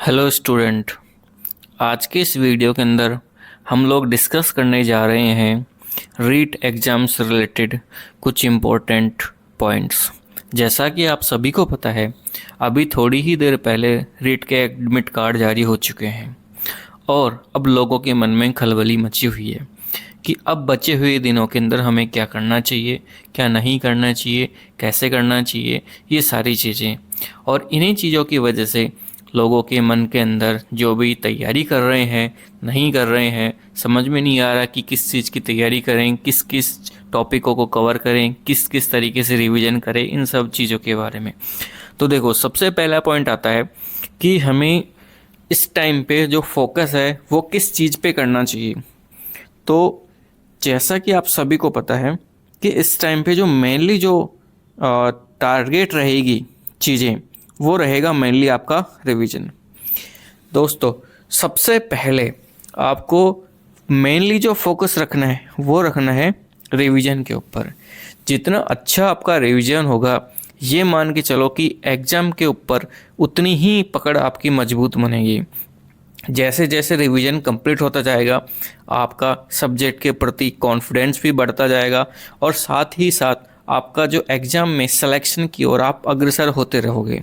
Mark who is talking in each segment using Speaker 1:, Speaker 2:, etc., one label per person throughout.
Speaker 1: Hello student. आज के इस वीडियो के अंदर हम लोग डिस्कस करने जा रहे हैं रीट एग्ज़ाम से रिलेटेड कुछ इम्पोर्टेंट पॉइंट्स। जैसा कि आप सभी को पता है, अभी थोड़ी ही देर पहले रीट के एडमिट कार्ड जारी हो चुके हैं और अब लोगों के मन में खलबली मची हुई है कि अब बचे हुए दिनों के अंदर हमें क्या करना चाहिए, क्या नहीं करना चाहिए, कैसे करना चाहिए, ये सारी चीज़ें। और इन्हीं चीज़ों की वजह से लोगों के मन के अंदर जो भी तैयारी कर रहे हैं, नहीं कर रहे हैं, समझ में नहीं आ रहा कि किस चीज़ की तैयारी करें, किस किस टॉपिकों को कवर करें, किस किस तरीके से रिवीजन करें, इन सब चीज़ों के बारे में। तो देखो, सबसे पहला पॉइंट आता है कि हमें इस टाइम पे जो फोकस है वो किस चीज़ पे करना चाहिए। तो जैसा कि आप सभी को पता है कि इस टाइम पे जो मेनली जो टारगेट रहेगी चीज़ें, वो रहेगा मेनली आपका रिवीजन। दोस्तों, सबसे पहले आपको मेनली जो फोकस रखना है वो रखना है रिवीजन के ऊपर। जितना अच्छा आपका रिवीजन होगा, ये मान के चलो कि एग्ज़ाम के ऊपर उतनी ही पकड़ आपकी मजबूत बनेगी। जैसे जैसे रिवीजन कंप्लीट होता जाएगा, आपका सब्जेक्ट के प्रति कॉन्फिडेंस भी बढ़ता जाएगा और साथ ही साथ आपका जो एग्ज़ाम में सिलेक्शन की ओर आप अग्रसर होते रहोगे।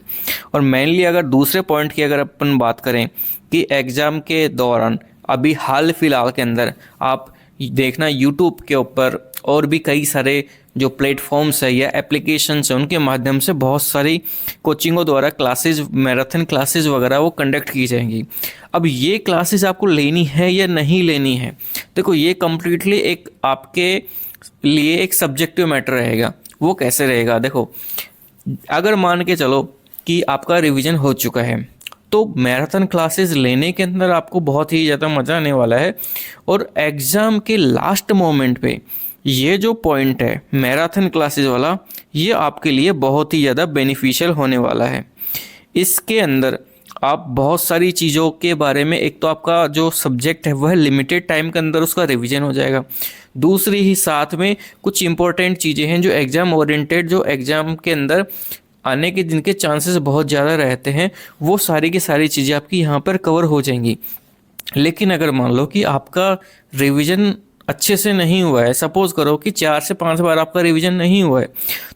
Speaker 1: और मेनली अगर दूसरे पॉइंट की अगर अपन बात करें कि एग्ज़ाम के दौरान अभी हाल फिलहाल के अंदर आप देखना यूट्यूब के ऊपर और भी कई सारे जो प्लेटफॉर्म्स है या एप्लीकेशंस हैं, उनके माध्यम से बहुत सारी कोचिंगों द्वारा क्लासेस, मैराथन क्लासेस वगैरह वो कंडक्ट की जाएंगी। अब ये क्लासेस आपको लेनी है या नहीं लेनी है, देखो ये कम्प्लीटली एक आपके लिए एक सब्जेक्टिव मैटर रहेगा। वो कैसे रहेगा, देखो अगर मान के चलो कि आपका रिवीजन हो चुका है तो मैराथन क्लासेस लेने के अंदर आपको बहुत ही ज़्यादा मज़ा आने वाला है। और एग्ज़ाम के लास्ट मोमेंट पे ये जो पॉइंट है मैराथन क्लासेस वाला, ये आपके लिए बहुत ही ज़्यादा बेनिफिशियल होने वाला है। इसके अंदर आप बहुत सारी चीज़ों के बारे में, एक तो आपका जो सब्जेक्ट है वह लिमिटेड टाइम के अंदर उसका रिवीजन हो जाएगा। दूसरी ही साथ में कुछ इंपॉर्टेंट चीज़ें हैं जो एग्ज़ाम ओरिएंटेड, जो एग्ज़ाम के अंदर आने के जिनके चांसेस बहुत ज़्यादा रहते हैं, वो सारी की सारी चीज़ें आपकी यहाँ पर कवर हो जाएंगी। लेकिन अगर मान लो कि आपका रिवीजन अच्छे से नहीं हुआ है, सपोज करो कि 4 से 5 बार आपका रिवीजन नहीं हुआ है,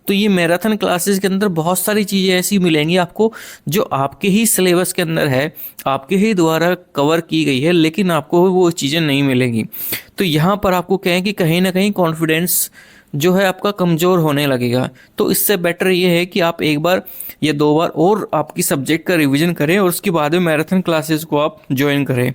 Speaker 1: तो ये मैराथन क्लासेस के अंदर बहुत सारी चीज़ें ऐसी मिलेंगी आपको जो आपके ही सिलेबस के अंदर है, आपके ही द्वारा कवर की गई है, लेकिन आपको वो चीज़ें नहीं मिलेंगी। तो यहाँ पर आपको कहें कि कहीं ना कहीं कॉन्फिडेंस जो है आपका कमज़ोर होने लगेगा। तो इससे बेटर ये है कि आप एक बार या 2 बार और आपकी सब्जेक्ट का रिवीजन करें और उसके बाद में मैराथन क्लासेस को आप ज्वाइन करें।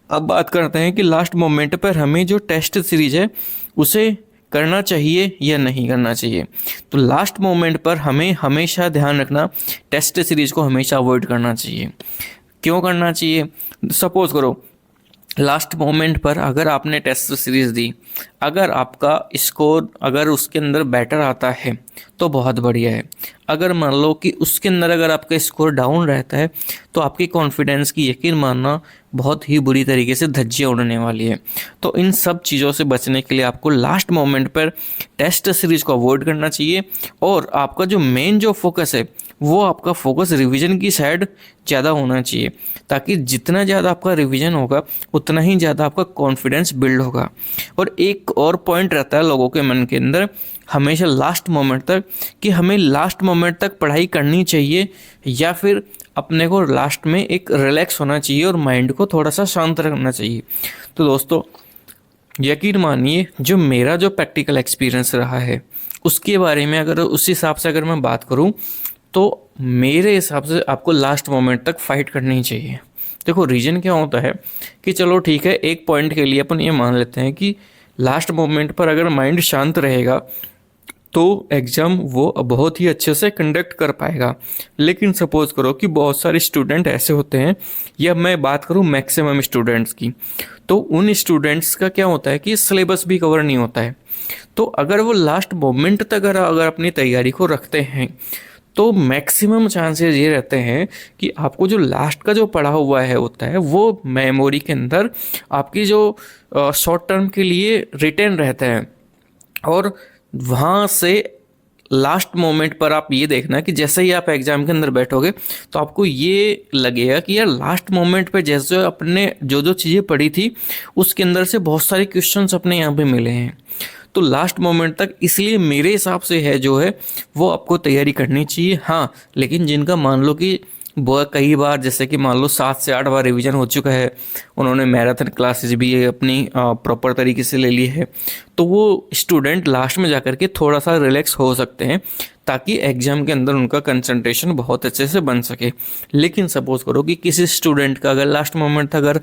Speaker 1: अब बात करते हैं कि लास्ट मोमेंट पर हमें जो टेस्ट सीरीज है उसे करना चाहिए या नहीं करना चाहिए। तो लास्ट मोमेंट पर हमें हमेशा ध्यान रखना, टेस्ट सीरीज को हमेशा अवॉइड करना चाहिए। क्यों करना चाहिए, सपोज करो लास्ट मोमेंट पर अगर आपने टेस्ट सीरीज़ दी, अगर आपका स्कोर अगर उसके अंदर बेटर आता है तो बहुत बढ़िया है। अगर मान लो कि उसके अंदर अगर आपका स्कोर डाउन रहता है तो आपके कॉन्फिडेंस की यकीन मानना बहुत ही बुरी तरीके से धज्जियाँ उड़ने वाली है। तो इन सब चीज़ों से बचने के लिए आपको लास्ट मोमेंट पर टेस्ट सीरीज़ को अवॉइड करना चाहिए और आपका जो मेन जो फोकस है वो आपका फोकस रिवीजन की साइड ज़्यादा होना चाहिए, ताकि जितना ज़्यादा आपका रिवीजन होगा उतना ही ज़्यादा आपका कॉन्फिडेंस बिल्ड होगा। और एक और पॉइंट रहता है लोगों के मन के अंदर हमेशा लास्ट मोमेंट तक, कि हमें लास्ट मोमेंट तक पढ़ाई करनी चाहिए या फिर अपने को लास्ट में एक रिलैक्स होना चाहिए और माइंड को थोड़ा सा शांत रखना चाहिए। तो दोस्तों, यकीन मानिए जो मेरा जो प्रैक्टिकल एक्सपीरियंस रहा है उसके बारे में अगर उस हिसाब से अगर मैं बात करूं, तो मेरे हिसाब से आपको लास्ट मोमेंट तक फाइट करनी चाहिए। देखो रीज़न क्या होता है कि चलो ठीक है, एक पॉइंट के लिए अपन ये मान लेते हैं कि लास्ट मोमेंट पर अगर माइंड शांत रहेगा तो एग्ज़ाम वो बहुत ही अच्छे से कंडक्ट कर पाएगा। लेकिन सपोज़ करो कि बहुत सारे स्टूडेंट ऐसे होते हैं, या मैं बात करूँ मैक्सिमम स्टूडेंट्स की, तो उन स्टूडेंट्स का क्या होता है कि सिलेबस भी कवर नहीं होता है। तो अगर वो लास्ट मोमेंट तक अगर अपनी तैयारी को रखते हैं तो मैक्सिमम चांसेस ये रहते हैं कि आपको जो लास्ट का जो पढ़ा हुआ है होता है वो मेमोरी के अंदर आपकी जो शॉर्ट टर्म के लिए रिटेन रहता है और वहाँ से लास्ट मोमेंट पर आप ये देखना कि जैसे ही आप एग्ज़ाम के अंदर बैठोगे तो आपको ये लगेगा कि यार लास्ट मोमेंट पे जैसे अपने जो जो चीज़ें पढ़ी थी उसके अंदर से बहुत सारे क्वेश्चंस अपने यहाँ पे मिले हैं। तो लास्ट मोमेंट तक इसलिए मेरे हिसाब से है जो है वो आपको तैयारी करनी चाहिए। हाँ, लेकिन जिनका मान लो कि वो कई बार जैसे कि मान लो 7 से 8 बार रिवीजन हो चुका है, उन्होंने मैराथन क्लासेस भी अपनी प्रॉपर तरीके से ले ली है, तो वो स्टूडेंट लास्ट में जाकर के थोड़ा सा रिलैक्स हो सकते हैं ताकि एग्ज़ाम के अंदर उनका कंसंट्रेशन बहुत अच्छे से बन सके। लेकिन सपोज़ करो कि किसी स्टूडेंट का अगर लास्ट मोमेंट अगर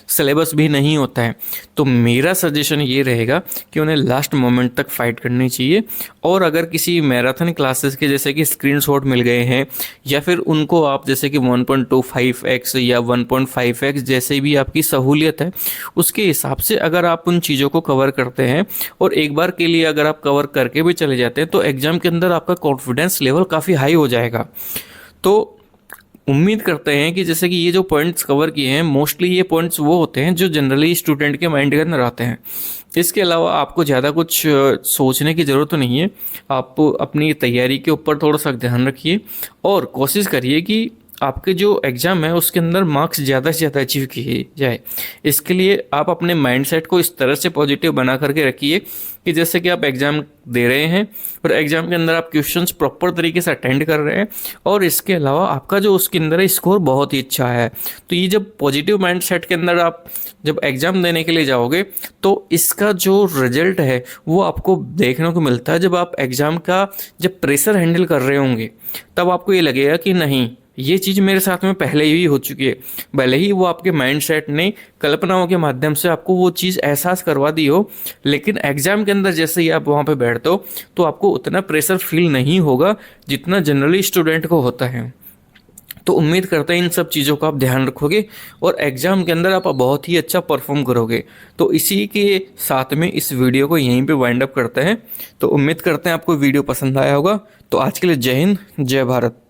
Speaker 1: सिलेबस भी नहीं होता है तो मेरा सजेशन ये रहेगा कि उन्हें लास्ट मोमेंट तक फाइट करनी चाहिए। और अगर किसी मैराथन क्लासेस के जैसे कि स्क्रीनशॉट मिल गए हैं या फिर उनको आप जैसे कि 1.25x या 1.5x जैसे भी आपकी सहूलियत है उसके हिसाब से अगर आप उन चीज़ों को कवर करते हैं और एक बार के लिए अगर आप कवर करके भी चले जाते हैं तो एग्ज़ाम के अंदर आपका कॉन्फिडेंस लेवल काफ़ी हाई हो जाएगा। तो उम्मीद करते हैं कि जैसे कि ये जो पॉइंट्स कवर किए हैं मोस्टली ये पॉइंट्स वो होते हैं जो जनरली स्टूडेंट के माइंड के अंदर आते हैं। इसके अलावा आपको ज़्यादा कुछ सोचने की ज़रूरत तो नहीं है। आप अपनी तैयारी के ऊपर थोड़ा सा ध्यान रखिए और कोशिश करिए कि आपके जो एग्ज़ाम है उसके अंदर मार्क्स ज़्यादा से ज़्यादा अचीव किए जाए। इसके लिए आप अपने माइंडसेट को इस तरह से पॉजिटिव बना करके रखिए कि जैसे कि आप एग्ज़ाम दे रहे हैं और एग्ज़ाम के अंदर आप क्वेश्चंस प्रॉपर तरीके से अटेंड कर रहे हैं और इसके अलावा आपका जो उसके अंदर है स्कोर बहुत ही अच्छा है। तो ये जब पॉजिटिव माइंडसेट के अंदर आप जब एग्ज़ाम देने के लिए जाओगे तो इसका जो रिजल्ट है वो आपको देखने को मिलता है। जब आप एग्ज़ाम का जब प्रेशर हैंडल कर रहे होंगे तब आपको ये लगेगा कि नहीं, ये चीज़ मेरे साथ में पहले ही हो चुकी है। भले ही वो आपके माइंडसेट ने कल्पनाओं के माध्यम से आपको वो चीज़ एहसास करवा दी हो, लेकिन एग्ज़ाम के अंदर जैसे ही आप वहाँ पे बैठते हो तो आपको उतना प्रेशर फील नहीं होगा जितना जनरली स्टूडेंट को होता है। तो उम्मीद करते हैं इन सब चीज़ों का आप ध्यान रखोगे और एग्ज़ाम के अंदर आप बहुत ही अच्छा परफॉर्म करोगे। तो इसी के साथ में इस वीडियो को यहीं पे वाइंड अप करते हैं। तो उम्मीद करते हैं आपको वीडियो पसंद आया होगा। तो आज के लिए जय हिंद, जय भारत।